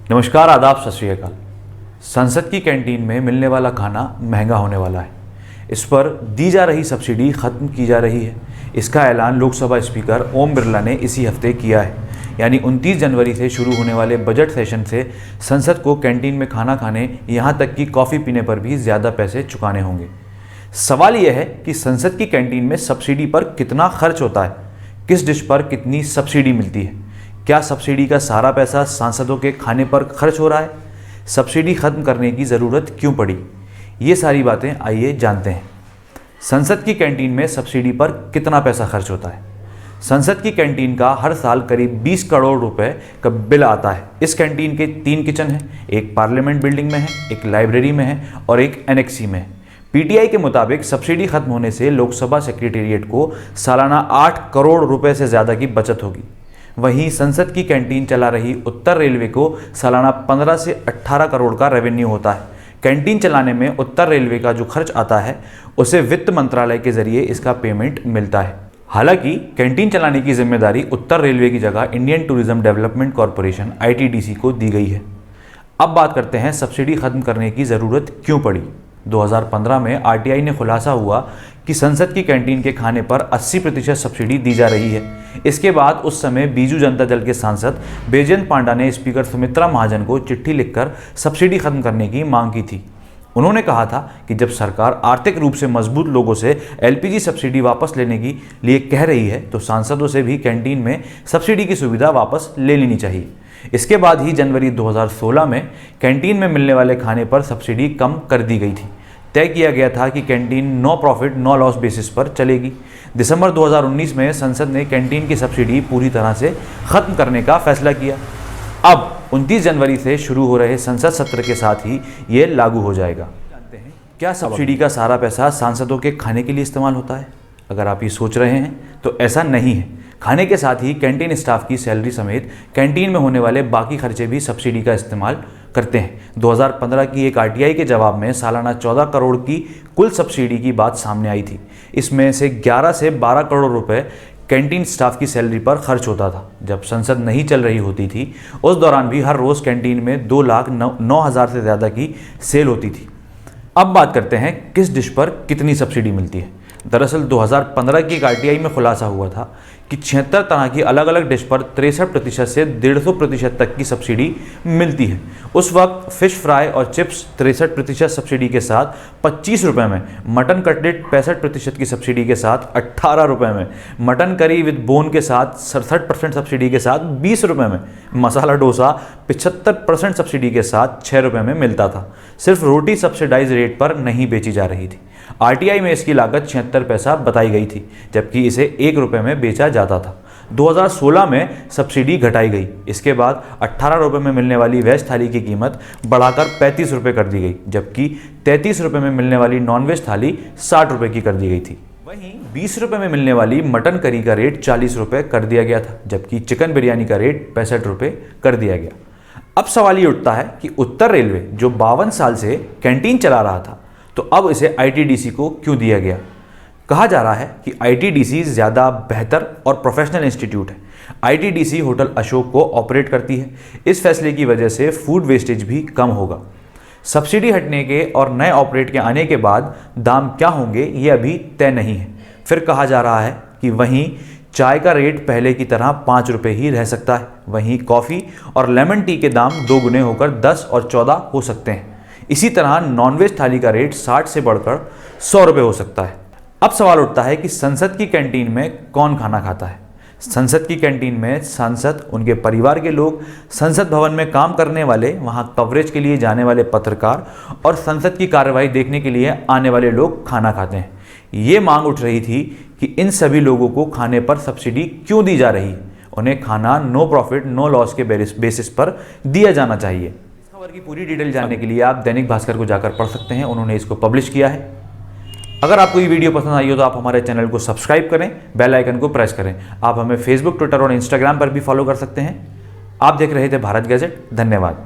नमस्कार, आदाब, सत श्री अकाल। संसद की कैंटीन में मिलने वाला खाना महंगा होने वाला है। इस पर दी जा रही सब्सिडी खत्म की जा रही है। इसका ऐलान लोकसभा स्पीकर ओम बिरला ने इसी हफ्ते किया है। यानी 29 जनवरी से शुरू होने वाले बजट सेशन से संसद को कैंटीन में खाना खाने, यहाँ तक कि कॉफ़ी पीने पर भी ज़्यादा पैसे चुकाने होंगे। सवाल यह है कि संसद की कैंटीन में सब्सिडी पर कितना खर्च होता है, किस डिश पर कितनी सब्सिडी मिलती है, क्या सब्सिडी का सारा पैसा सांसदों के खाने पर खर्च हो रहा है, सब्सिडी खत्म करने की ज़रूरत क्यों पड़ी, ये सारी बातें आइए जानते हैं। संसद की कैंटीन में सब्सिडी पर कितना पैसा खर्च होता है। संसद की कैंटीन का हर साल करीब 20 करोड़ रुपए का बिल आता है। इस कैंटीन के 3 किचन हैं, एक पार्लियामेंट बिल्डिंग में है, एक लाइब्रेरी में है और एक एनेक्सी में है। पीटीआई के मुताबिक सब्सिडी खत्म होने से लोकसभा सेक्रेटेरिएट को सालाना 8 करोड़ रुपए से ज़्यादा की बचत होगी। वहीं संसद की कैंटीन चला रही उत्तर रेलवे को सालाना 15 से 18 करोड़ का रेवेन्यू होता है। कैंटीन चलाने में उत्तर रेलवे का जो खर्च आता है उसे वित्त मंत्रालय के जरिए इसका पेमेंट मिलता है। हालांकि कैंटीन चलाने की जिम्मेदारी उत्तर रेलवे की जगह Indian tourism development corporation ITDC को दी गई है। अब बात करते हैं सब्सिडी खत्म करने की ज़रूरत क्यों पड़ी। 2015 में RTI ने खुलासा हुआ कि संसद की कैंटीन के खाने पर 80% सब्सिडी दी जा रही है। इसके बाद उस समय बीजू जनता दल के सांसद बैजयंत पांडा ने स्पीकर सुमित्रा महाजन को चिट्ठी लिखकर सब्सिडी खत्म करने की मांग की थी। उन्होंने कहा था कि जब सरकार आर्थिक रूप से मजबूत लोगों से LPG सब्सिडी वापस लेने के लिए कह रही है तो सांसदों से भी कैंटीन में सब्सिडी की सुविधा वापस ले लेनी चाहिए। इसके बाद ही जनवरी 2016 में कैंटीन में मिलने वाले खाने पर सब्सिडी कम कर दी गई थी। तय किया गया था कि canteen no profit no loss basis पर चलेगी। दिसंबर 2019 में संसद ने कैंटीन की सब्सिडी पूरी तरह से खत्म करने का फैसला किया। अब 29 जनवरी से शुरू हो रहे संसद सत्र के साथ ही ये लागू हो जाएगा। जानते हैं क्या सब्सिडी का सारा पैसा सांसदों के खाने के लिए इस्तेमाल होता है। अगर आप ये सोच रहे हैं तो ऐसा नहीं है। खाने के साथ ही कैंटीन स्टाफ की सैलरी समेत कैंटीन में होने वाले बाकी खर्चे भी सब्सिडी का इस्तेमाल करते हैं। 2015 की एक RTI के जवाब में सालाना 14 करोड़ की कुल सब्सिडी की बात सामने आई थी। इसमें से 11 से 12 करोड़ रुपए कैंटीन स्टाफ की सैलरी पर खर्च होता था। जब संसद नहीं चल रही होती थी उस दौरान भी हर रोज़ कैंटीन में 2,09,000 से ज़्यादा की सेल होती थी। अब बात करते हैं किस डिश पर कितनी सब्सिडी मिलती है। दरअसल 2015 की एक RTI में खुलासा हुआ था कि 76 तरह की अलग अलग डिश पर 63% से 150% तक की सब्सिडी मिलती है। उस वक्त फ़िश फ्राई और चिप्स 63% सब्सिडी के साथ 25 रुपये में, मटन कटलेट 65% की सब्सिडी के साथ 18 रुपये में, मटन करी विद बोन के साथ 67% सब्सिडी के साथ 20 रुपये में, मसाला डोसा 75% सब्सिडी के साथ 6 रुपये में मिलता था। सिर्फ रोटी सब्सिडाइज रेट पर नहीं बेची जा रही थी। RTI में इसकी लागत 76 पैसा बताई गई थी, जबकि इसे 1 रुपये में बेचा जाता था। 2016 में सब्सिडी घटाई गई। इसके बाद 18 रुपये में मिलने वाली वेज थाली की कीमत बढ़ाकर 35 रुपये कर दी गई, जबकि 33 रुपये में मिलने वाली नॉन वेज थाली 60 रुपये की कर दी गई थी। वहीं 20 रुपये में मिलने वाली मटन करी का रेट 40 रुपये कर दिया गया था, जबकि चिकन बिरयानी का रेट 65 रुपये कर दिया गया। अब सवाल ये उठता है कि उत्तर रेलवे जो 52 साल से कैंटीन चला रहा था तो अब इसे ITDC को क्यों दिया गया। कहा जा रहा है कि ITDC ज़्यादा बेहतर और प्रोफेशनल इंस्टीट्यूट है। ITDC होटल अशोक को ऑपरेट करती है। इस फैसले की वजह से फूड वेस्टेज भी कम होगा। सब्सिडी हटने के और नए ऑपरेट के आने के बाद दाम क्या होंगे ये अभी तय नहीं है। फिर कहा जा रहा है कि वहीं चाय का रेट पहले की तरह 5 रुपये ही रह सकता है। वहीं कॉफ़ी और लेमन टी के दाम 2 गुने होकर 10 और 14 हो सकते हैं। इसी तरह नॉनवेज थाली का रेट 60 से बढ़कर 100 रुपये हो सकता है। अब सवाल उठता है कि संसद की कैंटीन में कौन खाना खाता है। संसद की कैंटीन में सांसद, उनके परिवार के लोग, संसद भवन में काम करने वाले, वहां कवरेज के लिए जाने वाले पत्रकार और संसद की कार्रवाई देखने के लिए आने वाले लोग खाना खाते हैं। ये मांग उठ रही थी कि इन सभी लोगों को खाने पर सब्सिडी क्यों दी जा रही है। उन्हें खाना नो प्रॉफिट नो लॉस के बेसिस पर दिया जाना चाहिए। इस खबर की पूरी डिटेल जानने के लिए आप दैनिक भास्कर को जाकर पढ़ सकते हैं। उन्होंने इसको पब्लिश किया है। अगर आपको ये वीडियो पसंद आई हो तो आप हमारे चैनल को सब्सक्राइब करें, बेल आइकन को प्रेस करें। आप हमें फेसबुक, ट्विटर और इंस्टाग्राम पर भी फॉलो कर सकते हैं। आप देख रहे थे भारत गैजेट। धन्यवाद।